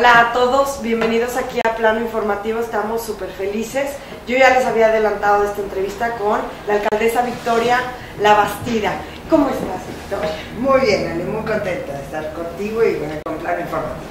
Hola a todos, bienvenidos aquí a Plano Informativo, estamos súper felices. Yo ya les había adelantado esta entrevista con la alcaldesa Victoria Labastida. ¿Cómo estás, Victoria? Muy bien, Ale, muy contenta de estar contigo y bueno, con Plano Informativo.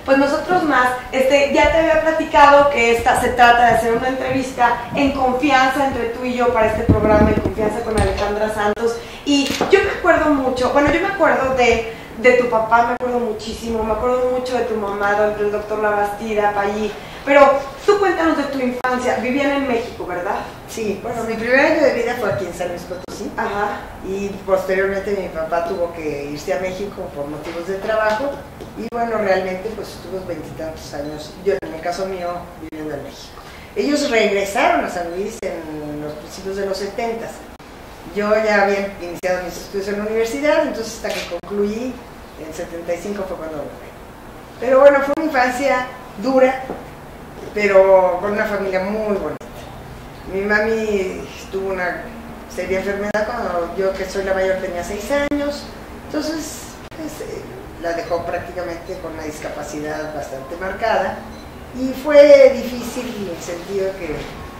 Pues nosotros más, ya te había platicado que se trata de hacer una entrevista en confianza entre tú y yo para este programa, en confianza con Alejandra Santos. Y yo me acuerdo mucho, yo me acuerdo de tu papá, me acuerdo muchísimo, me acuerdo mucho de tu mamá, del doctor Labastida, Payí. Pero tú cuéntanos de tu infancia, vivían en México, ¿verdad? Sí, bueno, mi primer año de vida fue aquí en San Luis Potosí. Ajá. Y posteriormente mi papá tuvo que irse a México por motivos de trabajo. Y bueno, realmente pues estuvo veintitantos años, yo en el caso mío, viviendo en México. Ellos regresaron a San Luis en los principios de los 70s. Yo ya había iniciado mis estudios en la universidad, entonces hasta que concluí, en 75 fue cuando volví. Pero bueno, fue una infancia dura, pero con una familia muy bonita. Mi mami tuvo una seria enfermedad cuando yo, que soy la mayor, tenía 6 años, entonces la dejó prácticamente con una discapacidad bastante marcada y fue difícil en el sentido que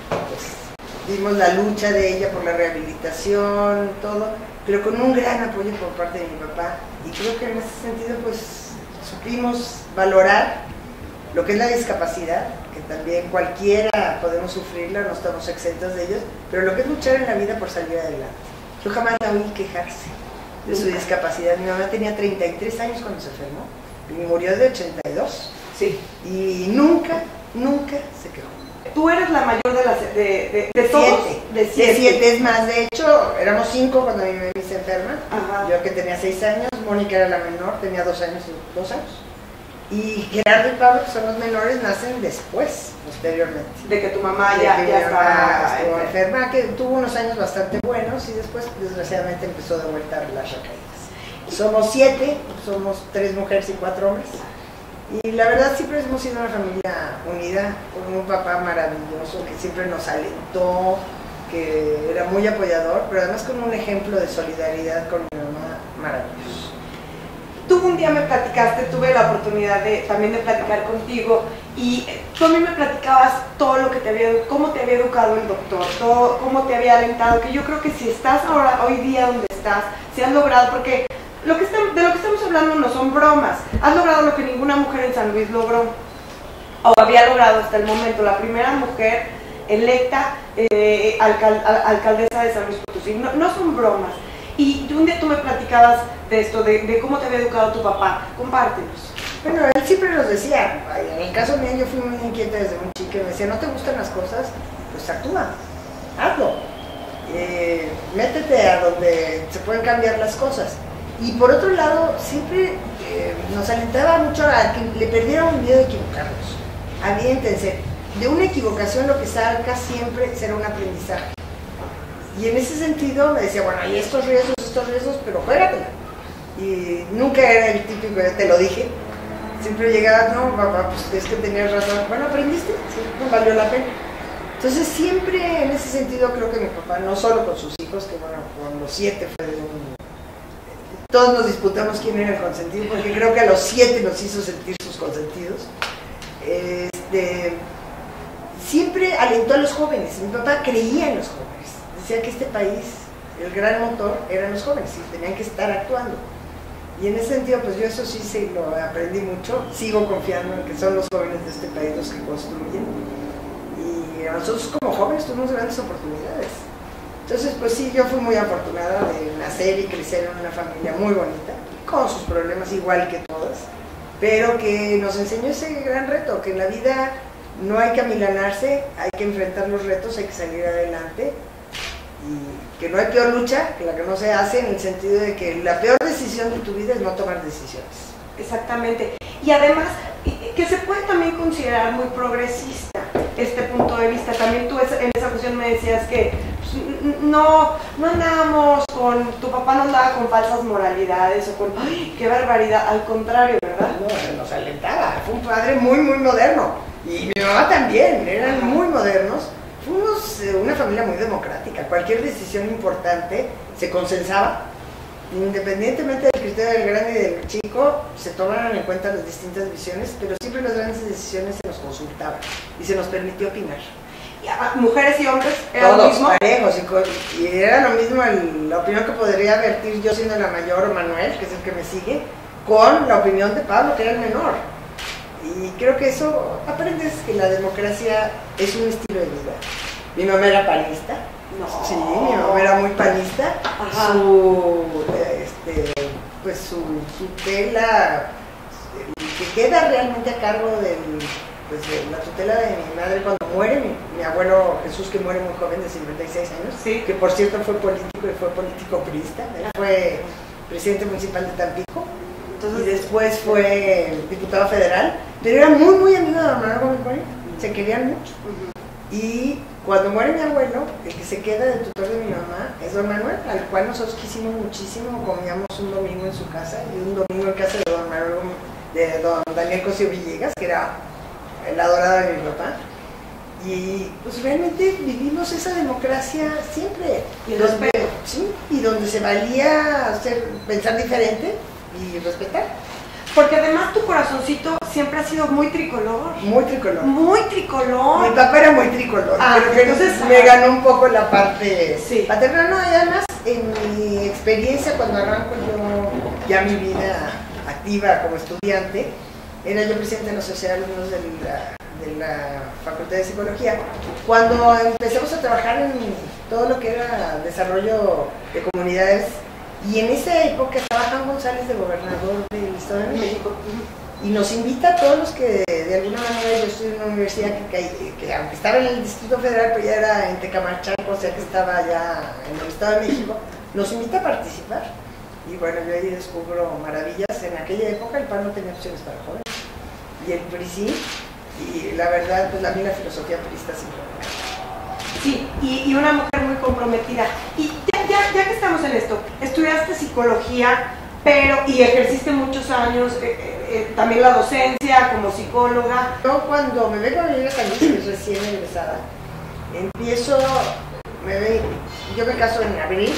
pues, vimos la lucha de ella por la rehabilitación, todo, pero con un gran apoyo por parte de mi papá. Y creo que en ese sentido pues supimos valorar lo que es la discapacidad, que también cualquiera podemos sufrirla, no estamos exentos de ellos, pero lo que es luchar en la vida por salir adelante. Yo jamás la oí quejarse de su discapacidad. Mi mamá tenía 33 años cuando se enfermó y murió de 82. Sí. Y nunca se quejó. Tú eres la mayor de todos. De siete, es más, de hecho, éramos 5 cuando mi mamá se enferma. Ajá. Yo que tenía 6 años, Mónica era la menor, tenía 2 años. Y Gerardo y Pablo, que son los menores, nacen después, posteriormente. De que tu mamá ya estuvo enferma, que tuvo unos años bastante buenos y después, desgraciadamente, empezó de vuelta las recaídas. Somos 7, somos 3 mujeres y 4 hombres. Y la verdad siempre hemos sido una familia unida, con un papá maravilloso que siempre nos alentó, que era muy apoyador, pero además con un ejemplo de solidaridad con mi mamá maravilloso. Tú un día me platicaste, tuve la oportunidad también de platicar contigo y tú a mí me platicabas todo lo que cómo te había educado el doctor, todo, cómo te había alentado, que yo creo que si estás ahora, hoy día donde estás, si has logrado, porque de lo que estamos hablando no son bromas, has logrado lo que ninguna mujer en San Luis logró, o había logrado hasta el momento, la primera mujer electa alcaldesa de San Luis Potosí, no son bromas. Y un día tú me platicabas de esto, de cómo te había educado tu papá. Compártenos. Bueno, él siempre nos decía, en el caso mío yo fui muy inquieta desde muy chica, me decía, ¿no te gustan las cosas? Pues actúa, hazlo. Métete a donde se pueden cambiar las cosas. Y por otro lado, siempre nos alentaba mucho a que le perdiéramos miedo de equivocarnos. Aviéntense. De una equivocación lo que salga siempre será un aprendizaje. Y en ese sentido me decía, bueno, hay estos riesgos, pero juégatela. Y nunca era el típico, te lo dije. Siempre llegaba, no, papá, pues es que tenías razón. Bueno, aprendiste, sí, no valió la pena. Entonces siempre en ese sentido creo que mi papá, no solo con sus hijos, que bueno, con los 7 fue todos nos disputamos quién era el consentido, porque creo que a los 7 nos hizo sentir sus consentidos. Siempre alentó a los jóvenes. Mi papá creía en los jóvenes. Decía que este país, el gran motor, eran los jóvenes y tenían que estar actuando. Y en ese sentido, pues yo eso sí lo aprendí mucho. Sigo confiando en que son los jóvenes de este país los que construyen. Y nosotros como jóvenes tuvimos grandes oportunidades. Entonces, pues sí, yo fui muy afortunada de nacer y crecer en una familia muy bonita, con sus problemas igual que todas, pero que nos enseñó ese gran reto, que en la vida no hay que amilanarse, hay que enfrentar los retos, hay que salir adelante. Y que no hay peor lucha que la que no se hace, en el sentido de que la peor decisión de tu vida es no tomar decisiones. Exactamente. Y además, que se puede también considerar muy progresista este punto de vista. También tú en esa ocasión me decías que pues, no andábamos tu papá no andaba con falsas moralidades o con, ¡ay, qué barbaridad! Al contrario, ¿verdad? No, nos alentaba. Fue un padre muy, muy moderno. Y mi mamá también, eran muy modernos. Fuimos una familia muy democrática. Cualquier decisión importante se consensaba independientemente del criterio del grande y del chico, se tomaron en cuenta las distintas visiones, pero siempre las grandes decisiones se nos consultaban y se nos permitió opinar. Mujeres y hombres, ¿era todos lo mismo? Parejos, y era lo mismo la opinión que podría vertir yo siendo la mayor, o Manuel, que es el que me sigue, con la opinión de Pablo, que era el menor. Y creo que eso, aprendes que la democracia es un estilo de vida. Mi mamá era panista. No. Sí, mi mamá era muy panista. Ajá. Pues su tutela, que queda realmente a cargo de la tutela de mi madre cuando muere, mi abuelo Jesús, que muere muy joven, de 56 años, sí, que por cierto fue político priista, él fue presidente municipal de Tampico. Entonces, y después fue diputado federal, pero era muy, muy amigo de don Manuel Gómez Morín, se querían mucho. Y cuando muere mi abuelo, el que se queda de tutor de mi mamá es don Manuel, al cual nosotros quisimos muchísimo, comíamos un domingo en su casa y un domingo en casa de don Manuel, de don Daniel Cosío Villegas, que era el adorado de mi papá. Y pues realmente vivimos esa democracia siempre. Y donde se valía pensar diferente y respetar. Porque además tu corazoncito siempre ha sido muy tricolor. Muy tricolor. Muy tricolor. Mi papá era muy tricolor, pero entonces me ganó un poco la parte paterna. No, y además en mi experiencia cuando arranco yo ya mi vida activa como estudiante, era yo presidente de la Sociedad de Alumnos de la Facultad de Psicología. Cuando empezamos a trabajar en todo lo que era desarrollo de comunidades, y en esa época estaba Juan González de gobernador del Estado de México, y nos invita a todos los que de alguna manera, yo estudié en una universidad que aunque estaba en el Distrito Federal, pero ya era en Tecamachalco, o sea que estaba ya en el Estado de México, nos invita a participar. Y bueno, yo ahí descubro maravillas. En aquella época el PAN no tenía opciones para jóvenes, y el PRI sí, y la verdad, pues a mí la filosofía priista siempre me encanta. Sí, y una mujer muy comprometida. Y ya que estamos en esto, estudiaste psicología, y ejerciste muchos años también la docencia como psicóloga. Yo cuando me vengo a vivir a San Luis, recién egresada, yo me caso en abril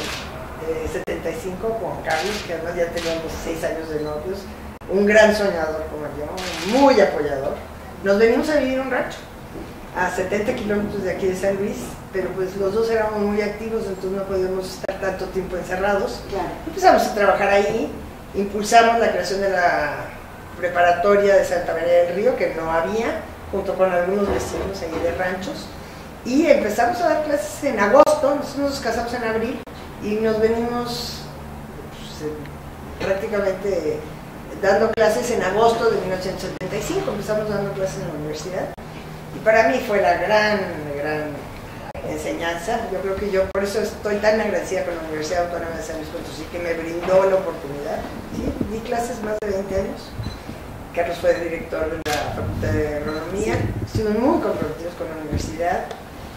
de 75 con Carlos, que además ya teníamos 6 años de novios, un gran soñador como yo, muy apoyador. Nos venimos a vivir a un rancho, a 70 kilómetros de aquí de San Luis, pero pues los dos éramos muy activos, entonces no podíamos estar tanto tiempo encerrados. Claro. Empezamos a trabajar ahí, impulsamos la creación de la preparatoria de Santa María del Río, que no había, junto con algunos vecinos ahí de ranchos, y empezamos a dar clases en agosto. Nosotros nos casamos en abril y nos venimos prácticamente dando clases en agosto de 1975, empezamos dando clases en la universidad. Y para mí fue la gran enseñanza. Yo creo que por eso estoy tan agradecida con la Universidad Autónoma de San Luis Potosí, que me brindó la oportunidad. ¿Sí? Di clases más de 20 años. Carlos fue director de la Facultad de Agronomía. Estuvimos muy comprometidos con la universidad,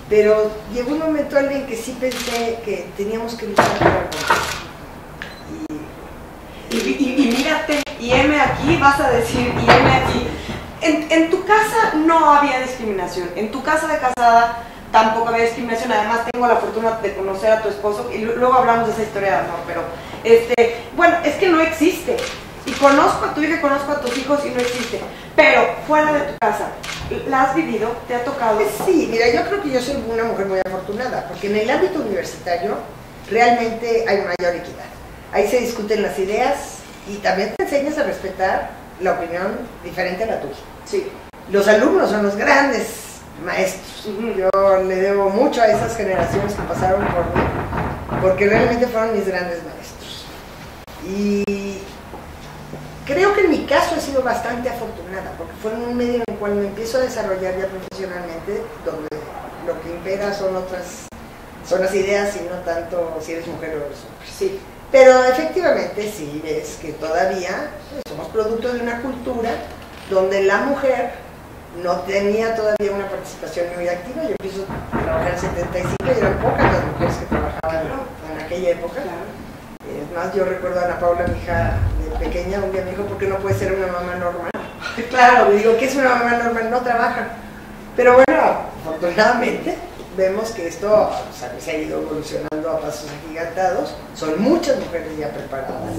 pero llegó un momento en que sí pensé que teníamos que luchar por algo. Y mírate, y heme aquí, vas a decir, y heme aquí. En tu casa no había discriminación, en tu casa de casada tampoco había discriminación. Además tengo la fortuna de conocer a tu esposo y luego hablamos de esa historia de amor, pero bueno, es que no existe. Y conozco a tu hija, conozco a tus hijos y no existe. Pero fuera de tu casa, ¿la has vivido? ¿Te ha tocado? Pues sí, mira, yo creo que yo soy una mujer muy afortunada, porque en el ámbito universitario realmente hay mayor equidad. Ahí se discuten las ideas y también te enseñas a respetar la opinión diferente a la tuya. Sí. Los alumnos son los grandes maestros. Yo le debo mucho a esas generaciones que pasaron por mí, porque realmente fueron mis grandes maestros. Y creo que en mi caso he sido bastante afortunada, porque fue en un medio en el cual me empiezo a desarrollar ya profesionalmente, donde lo que impera son las ideas y no tanto si eres mujer o eres hombre. Sí. Pero efectivamente sí ves que todavía somos producto de una cultura donde la mujer no tenía todavía una participación muy activa. Yo empiezo a trabajar en 75 y eran pocas las mujeres que trabajaban en aquella época. Es más, yo recuerdo a Ana Paula, mi hija de pequeña, un día me dijo, ¿por qué no puede ser una mamá normal? Claro, me digo, ¿qué es una mamá normal? No trabaja. Pero bueno, afortunadamente vemos que esto, o sea, se ha ido evolucionando a pasos agigantados. Son muchas mujeres ya preparadas.